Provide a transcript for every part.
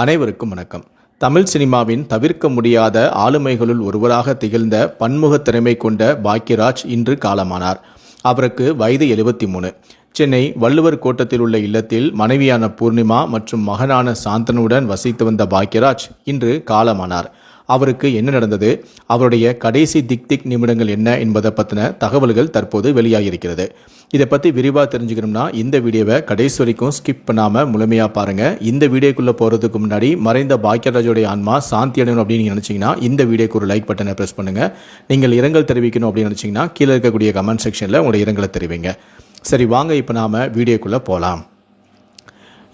அனைவருக்கும் வணக்கம். தமிழ் சினிமாவின் தவிர்க்க முடியாத ஆளுமைகளுள் ஒருவராக திகழ்ந்த பன்முக திறமை கொண்ட பாக்யராஜ் இன்று காலமானார். அவருக்கு வயது 73. சென்னை வள்ளுவர் கோட்டத்தில் உள்ள இல்லத்தில் மனைவியான பூர்ணிமா மற்றும் மகனான சாந்தனுடன் வசித்து வந்த பாக்யராஜ் இன்று காலமானார். அவருக்கு என்ன நடந்தது, அவருடைய கடைசி திக் நிமிடங்கள் என்ன என்பதை பற்றின தகவல்கள் தற்போது வெளியாகியிருக்கிறது. இதை பற்றி விரிவாக தெரிஞ்சுக்கணும்னா இந்த வீடியோவை கடைசி வரைக்கும் ஸ்கிப் பண்ணாமல் முழுமையாக பாருங்கள். இந்த வீடியோக்குள்ளே போகிறதுக்கு முன்னாடி மறைந்த பாக்யராஜோடைய ஆன்மா சாந்தி அடையணும் அப்படின்னு நினச்சிங்கன்னா இந்த வீடியோக்கு ஒரு லைக் பட்டனை ப்ரெஸ் பண்ணுங்கள். நீங்கள் இரங்கல் தெரிவிக்கணும் அப்படின்னு நினச்சிங்கன்னா கீழே இருக்கக்கூடிய கமெண்ட் செக்ஷனில் உங்களோட இரங்கலை தெரிவிங்க. சரி, வாங்க இப்போ நாம் வீடியோக்குள்ளே போகலாம்.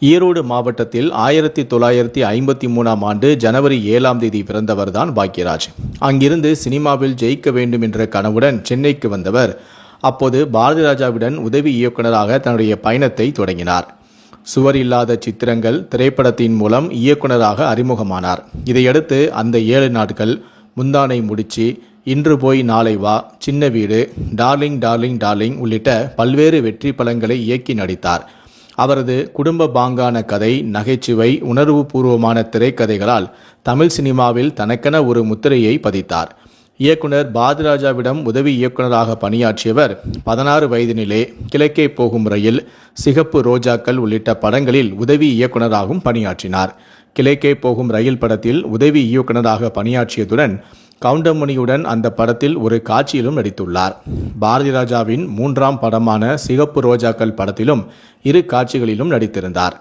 ஈரோடு மாவட்டத்தில் 1953ஆம் ஆண்டு ஜனவரி 7ஆம் தேதி பிறந்தவர் தான் பாக்யராஜ். அங்கிருந்து சினிமாவில் ஜெயிக்க வேண்டும் என்ற கனவுடன் சென்னைக்கு வந்தவர் அப்போது பாரதி ராஜாவுடன் உதவி இயக்குநராக தன்னுடைய பயணத்தை தொடங்கினார். சுவர் இல்லாத சித்திரங்கள் திரைப்படத்தின் மூலம் இயக்குநராக அறிமுகமானார். இதையடுத்து அந்த 7 நாட்கள், முந்தானை முடிச்சு, இன்று போய் நாளை வா, சின்ன வீடு, டார்லிங் டார்லிங் டார்லிங் உள்ளிட்ட பல்வேறு வெற்றி படங்களை இயக்கி நடித்தார். அவரது குடும்ப பாங்கான கதை, நகைச்சுவை, உணர்வு பூர்வமான திரைக்கதைகளால் தமிழ் சினிமாவில் தனக்கென ஒரு முத்திரையை பதித்தார். இயக்குனர் பாரதிராஜாவிடம் உதவி இயக்குநராக பணியாற்றியவர் 16 வயதினிலே கிழக்கே போகும் ரயில், சிகப்பு ரோஜாக்கள் உள்ளிட்ட படங்களில் உதவி இயக்குநராகவும் பணியாற்றினார். கிழக்கே போகும் ரயில் படத்தில் உதவி இயக்குநராக பணியாற்றியதுடன் கவுண்டமணியுடன் அந்த படத்தில் ஒரு காட்சியிலும் நடித்துள்ளார். பாரதி ராஜாவின் 3ஆம் படமான சிகப்பு ரோஜாக்கள் படத்திலும் 2 காட்சிகளிலும் நடித்திருந்தார்.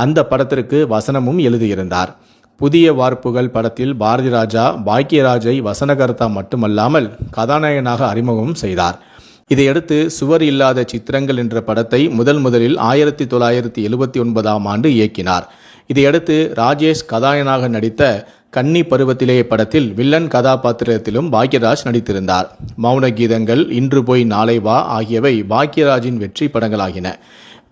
அந்த படத்திற்கு வசனமும் எழுதியிருந்தார். புதிய வார்ப்புகள் படத்தில் பாரதி ராஜா பாக்யராஜை வசனகர்த்தா மட்டுமல்லாமல் கதாநாயகனாக அறிமுகம் செய்தார். இதையடுத்து சுவர் இல்லாத சித்திரங்கள் என்ற படத்தை முதலில் 1979ஆம் ஆண்டு இயக்கினார். இதையடுத்து ராஜேஷ் கதாநாயகனாக நடித்த கன்னி பருவத்திலே படத்தில் வில்லன் கதாபாத்திரத்திலும் பாக்யராஜ் நடித்திருந்தார். மௌன கீதங்கள், இன்று போய் நாளை வா ஆகியவை பாக்யராஜின் வெற்றி படங்களாகின.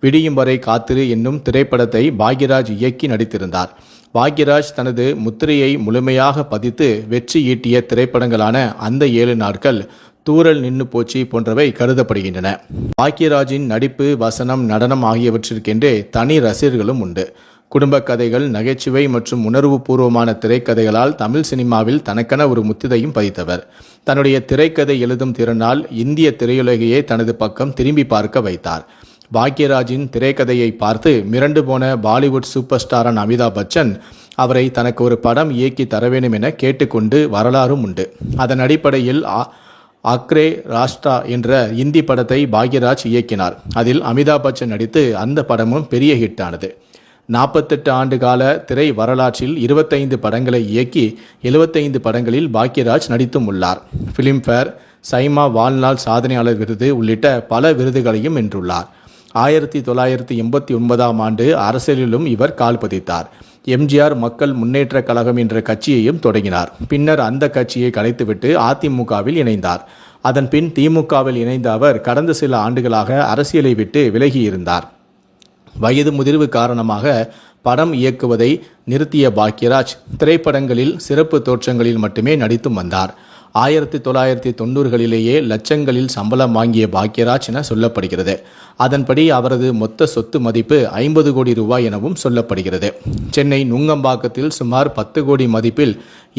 விடியும் வரை காத்திரு என்னும் திரைப்படத்தை பாக்யராஜ் இயக்கி நடித்திருந்தார். பாக்யராஜ் தனது முத்திரையை முழுமையாக பதித்து வெற்றி ஈட்டிய திரைப்படங்களான அந்த 7 நாட்கள், தூரல் நின்னு போச்சு போன்றவை கருதப்படுகின்றன. பாக்யராஜின் நடிப்பு, வசனம், நடனம் ஆகியவற்றிற்கென்றே தனி ரசிகர்களும் உண்டு. குடும்ப கதைகள், நகைச்சுவை மற்றும் உணர்வு பூர்வமான திரைக்கதைகளால் தமிழ் சினிமாவில் தனக்கென ஒரு முத்திரையும் பதித்தவர். தன்னுடைய திரைக்கதை எழுதும் திறனால் இந்திய திரையுலகையே தனது பக்கம் திரும்பி பார்க்க வைத்தார். பாக்யராஜின் திரைக்கதையை பார்த்து மிரண்டு போன பாலிவுட் சூப்பர் ஸ்டாரான அமிதாப் பச்சன் அவரை தனக்கு ஒரு படம் இயக்கி தர வேண்டும் என கேட்டுக்கொண்டு வரலாறும் உண்டு. அதன் அடிப்படையில் அக்ரே ராஷ்டிரா என்ற இந்தி படத்தை பாக்யராஜ் இயக்கினார். அதில் அமிதாப் பச்சன் நடித்து அந்த படமும் பெரிய ஹிட் ஆனது. 48 ஆண்டு கால திரை வரலாற்றில் 25 படங்களை இயக்கி 75 படங்களில் பாக்யராஜ் நடித்தும் உள்ளார். ஃபிலிம்ஃபேர், சைமா வாழ்நாள் சாதனையாளர் விருது உள்ளிட்ட பல விருதுகளையும் வென்றுள்ளார். 1989ஆம் ஆண்டு அரசியலிலும் இவர் கால் பதித்தார். எம்ஜிஆர் மக்கள் முன்னேற்ற கழகம் என்ற கட்சியையும் தொடங்கினார். பின்னர் அந்த கட்சியை கலைத்துவிட்டு அதிமுகவில் இணைந்தார். அதன் பின் திமுகவில் இணைந்த அவர் கடந்த சில ஆண்டுகளாக அரசியலை விட்டு விலகியிருந்தார். வயது முதிர்வு காரணமாக படம் இயக்குவதை நிறுத்திய பாக்யராஜ் திரைப்படங்களில் சிறப்பு தோற்றங்களில் மட்டுமே நடித்தும் வந்தார். 1990களிலேயே லட்சங்களில் சம்பளம் வாங்கிய பாக்யராஜ் என சொல்லப்படுகிறது. அதன்படி அவரது மொத்த சொத்து மதிப்பு 50 கோடி ரூபாய் எனவும் சொல்லப்படுகிறது. சென்னை நுங்கம்பாக்கத்தில் சுமார் 10 கோடி மதிப்பில்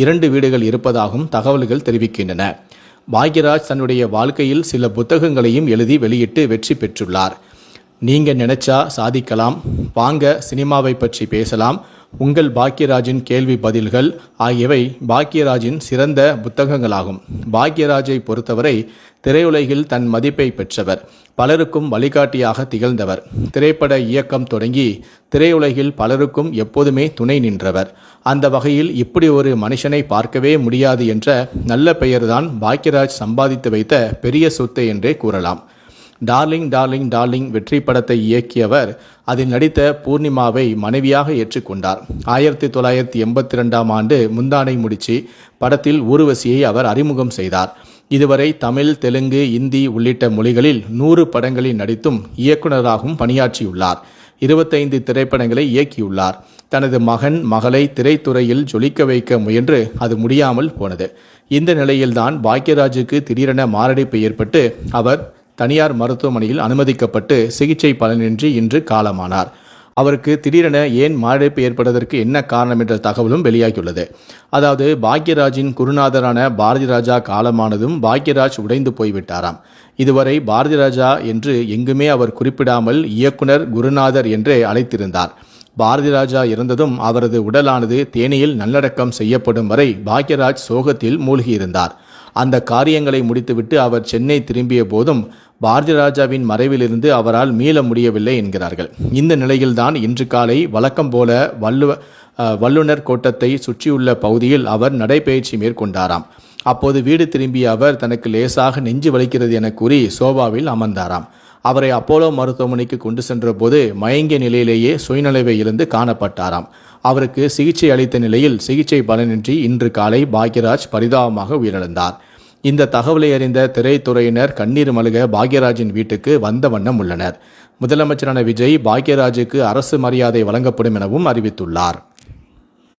2 வீடுகள் இருப்பதாகவும் தகவல்கள் தெரிவிக்கின்றன. பாக்யராஜ் தன்னுடைய வாழ்க்கையில் சில புத்தகங்களையும் எழுதி வெளியிட்டு வெற்றி பெற்றுள்ளார். நீங்க நினைச்சா சாதிக்கலாம், வாங்க சினிமாவை பற்றி பேசலாம், உங்கள் பாக்யராஜின் கேள்வி பதில்கள் ஆகியவை பாக்யராஜின் சிறந்த புத்தகங்களாகும். பாக்யராஜை பொறுத்தவரை திரையுலகில் தன் மதிப்பை பெற்றவர், பலருக்கும் வழிகாட்டியாக திகழ்ந்தவர், திரைப்பட இயக்கம் தொடங்கி திரையுலகில் பலருக்கும் எப்போதுமே துணை நின்றவர். அந்த வகையில் இப்படி ஒரு மனுஷனை பார்க்கவே முடியாது என்ற நல்ல பெயர்தான் பாக்யராஜ் சம்பாதித்து வைத்த பெரிய சொத்து என்றே கூறலாம். டார்லிங் டார்லிங் டார்லிங் வெற்றி படத்தை இயக்கியவர் அதில் நடித்த பூர்ணிமாவை மனைவியாக ஏற்றுக்கொண்டார். 1982ஆம் ஆண்டு முந்தானை முடிச்சு படத்தில் ஊர்வசியை அவர் அறிமுகம் செய்தார். இதுவரை தமிழ், தெலுங்கு, இந்தி உள்ளிட்ட மொழிகளில் 100 படங்களில் நடித்தும் இயக்குநராகவும் பணியாற்றியுள்ளார். 25 திரைப்படங்களை இயக்கியுள்ளார். தனது மகன், மகளை திரைத்துறையில் ஜொலிக்க வைக்க முயன்று அது முடியாமல் போனது. இந்த நிலையில்தான் பாக்யராஜுக்கு திடீரென மாரடைப்பு ஏற்பட்டு அவர் தனியார் மருத்துவமனையில் அனுமதிக்கப்பட்டு சிகிச்சை பலனின்றி இன்று காலமானார். அவருக்கு திடீரென ஏன் மாரடைப்பு ஏற்பட்டதற்கு என்ன காரணம் என்ற தகவலும் வெளியாகியுள்ளது. அதாவது பாக்யராஜின் குருநாதரான பாரதி ராஜா காலமானதும் பாக்யராஜ் உடைந்து போய்விட்டாராம். இதுவரை பாரதி ராஜா என்று எங்குமே அவர் குறிப்பிடாமல் இயக்குனர் குருநாதர் என்றே அழைத்திருந்தார். பாரதி ராஜா இறந்ததும் அவரது உடலானது தேனியில் நல்லடக்கம் செய்யப்படும் வரை பாக்யராஜ் சோகத்தில் மூழ்கியிருந்தார். அந்த காரியங்களை முடித்துவிட்டு அவர் சென்னை திரும்பிய போதும் பாரதி ராஜாவின் மறைவிலிருந்து அவரால் மீள முடியவில்லை என்கிறார்கள். இந்த நிலையில்தான் இன்று காலை வழக்கம் போல வல்லுனர் கோட்டத்தை சுற்றியுள்ள பகுதியில் அவர் நடைபயிற்சி மேற்கொண்டாராம். அப்போது வீடு திரும்பிய அவர் தனக்கு லேசாக நெஞ்சு வலிக்கிறது என கூறி சோபாவில் அமர்ந்தாராம். அவரை அப்போலோ மருத்துவமனைக்கு கொண்டு சென்ற போது மயங்கிய நிலையிலேயே சுயநினைவை இழந்து காணப்பட்டாராம். அவருக்கு சிகிச்சை அளித்த நிலையில் சிகிச்சை பலனின்றி இன்று காலை பாக்யராஜ் பரிதாபமாக உயிரிழந்தார். இந்த தகவலை அறிந்த திரைத்துறையினர் கண்ணீர் மல்க பாக்யராஜின் வீட்டுக்கு வந்த வண்ணம் உள்ளனர். முதலமைச்சரான விஜய் பாக்யராஜுக்கு அரசு மரியாதை வழங்கப்படும் எனவும் அறிவித்துள்ளார்.